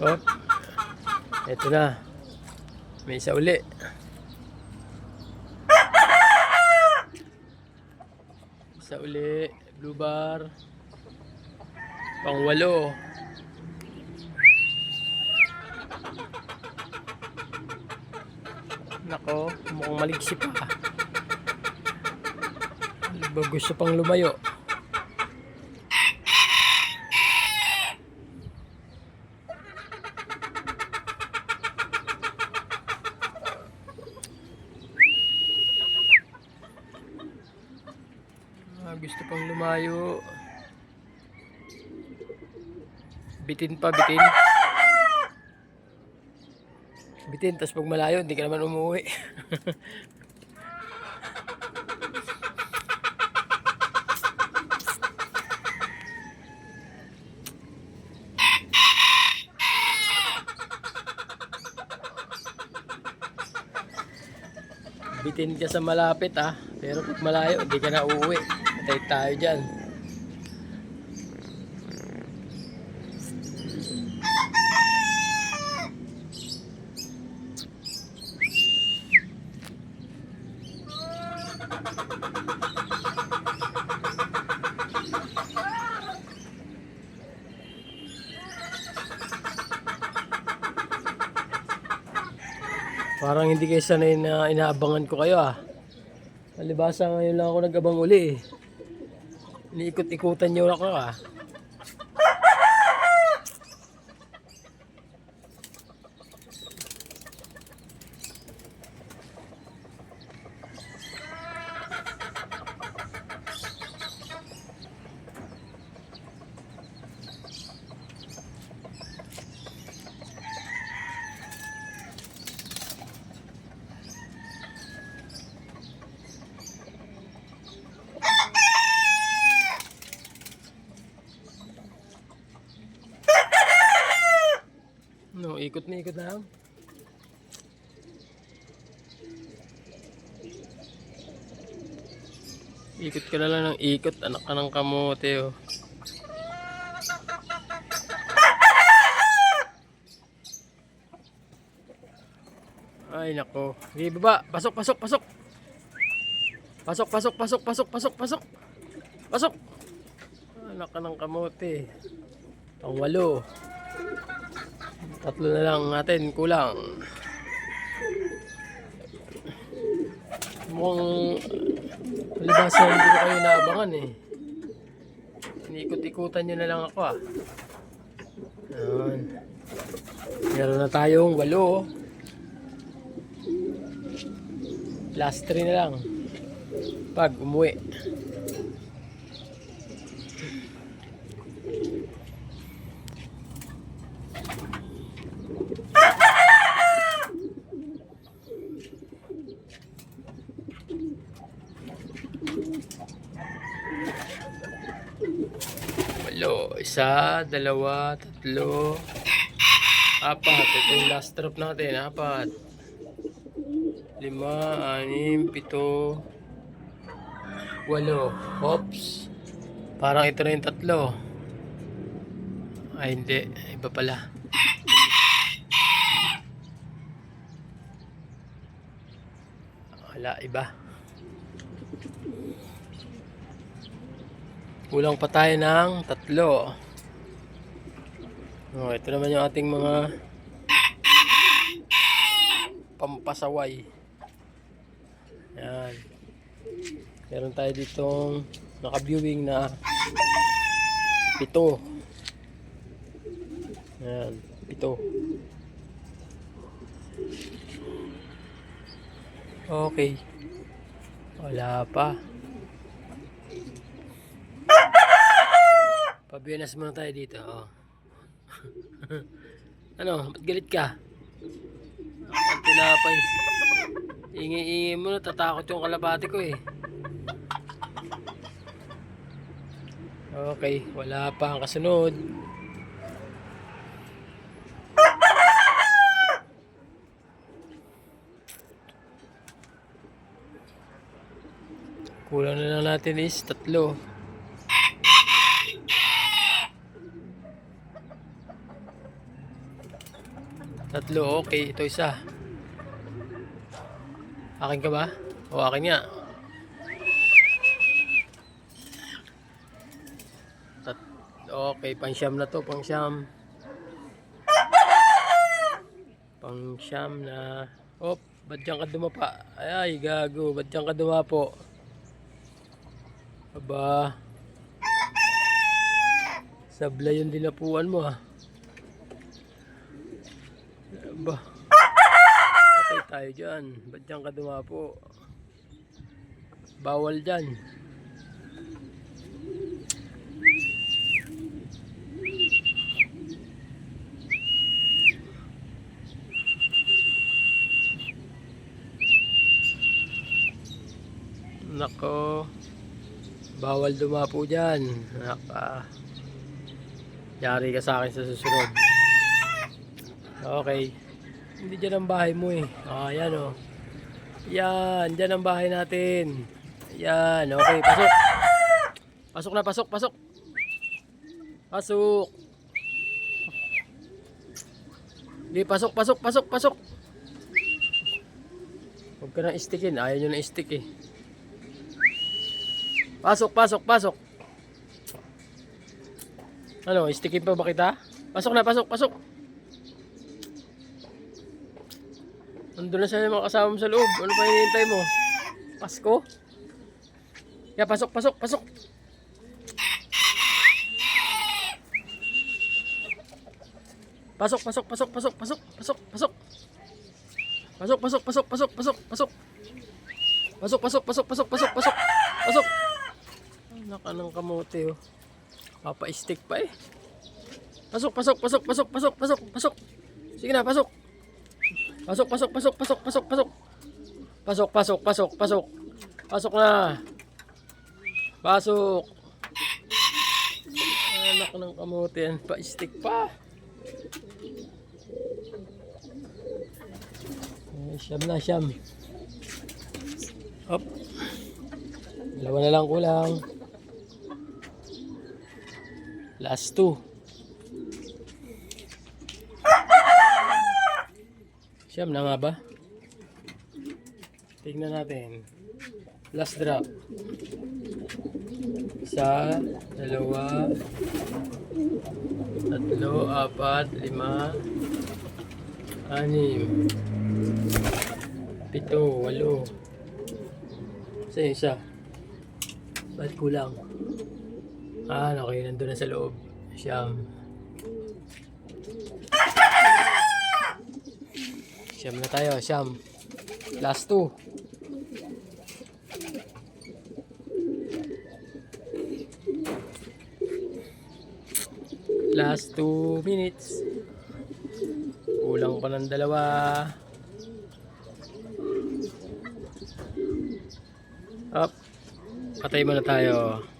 Oh, eto na. May isa uli. Isa uli. Blue bar. Pang-walo. Nako, mukhang maligsi pa. Gusto pang lumayo. Gusto pang lumayo. Bitin pa, bitin. Bitin, tapos pag malayo, hindi ka naman umuwi. Bitin ka sa malapit pero pag malayo, hindi ka na uuwi. Patay tayo dyan. Parang hindi kayo sanay na inaabangan ko kayo Palibasa ngayon lang ako nag-abang uli Iniikot-ikutan nyo ako No, ikot na lang. Ikot ka na lang ng ikot, anak ka ng kamote Ay nako. Sige baba, pasok. Pasok. Anak ka ng kamote. Pang-walo. 3 na lang natin, kulang. Mukhang palibasa hindi ko kayo naabangan Inikot-ikutan nyo na lang ako Ayan. Meron na tayong 8. Last 3 na lang pag umuwi. Isa, dalawa, 3, 4. Ito yung last drop natin. 4, 5, 6, 7, 8. Oops. Parang ito na yung 3. Ay hindi. Iba pala. Wala, iba. Kulang pa tayo ng 3. Ito naman yung ating mga pampasaway. Yan. Meron tayo ditong naka-viewing na 7. Yan, 7. Okay. Wala pa. Pabiyanas muna tayo dito. Ano? Ba't galit ka? Ang tinapay. Ingi-ingi mo na. Tatakot yung kalapati ko Okay. Wala pa ang kasunod. Kulang na lang natin is 3. Tatlo, okay. Ito isa. Akin ka ba? O akin nga. Okay, pang-siyam na to, pang-siyam. Pang-siyam na. Op, ba't dyan ka dumapa? Ay, gago, ba't dyan ka dumapo? Aba. Sablay yung dinapuan mo, ha. Aba. Patay tayo dyan. Ba't dyan ka dumapo? Bawal dyan. Nako. Bawal dumapo dyan. Naka. Yari ka sa akin sa susunod. Okay. Hindi dyan ang bahay mo eh. Yan o. Yan. Dyan ang bahay natin. Yan. Okay. Pasok. Pasok na. Pasok. Pasok. Pasok. Hindi. Pasok. Pasok. Pasok. Pasok. Huwag ka nang stickin. Ayaw nyo na stick eh. Pasok. Pasok. Pasok. Ano? Stickin pa ba kita? Pasok na. Pasok. Pasok. Nandun na siya yung mga kasama mo sa loob. Ano pa hinihintay mo? Pasko? Kaya pasok, pasok, pasok. Pasok, pasok, pasok, pasok, pasok, pasok, pasok. Pasok, pasok, pasok, pasok, pasok, pasok. Pasok, pasok, pasok, pasok, pasok, pasok. Pasok. Anak ka ng kamote oh. Papa-stick pa eh. Pasok, pasok, pasok, pasok, pasok, pasok, pasok. Sige na, pasok. Pasok, pasok, pasok, pasok, pasok, pasok. Pasok, pasok, pasok, pasok. Pasok na. Pasok. Anak ng kamote yan. Pa-stick pa. Siyam na, siyam. Hop. Dalawa na lang kulang. Last two. Siyam na nga ba? Tingnan natin. Last drop. Isa, dalawa, tatlo, apat, lima, anim, pito, walo. Isa. Ba't kulang? Okay, nandun na sa loob. Siyam. Siyam na tayo, siyam. Last two. Last 2 minutes. Kulang pa ng dalawa. Up. Patay muna tayo.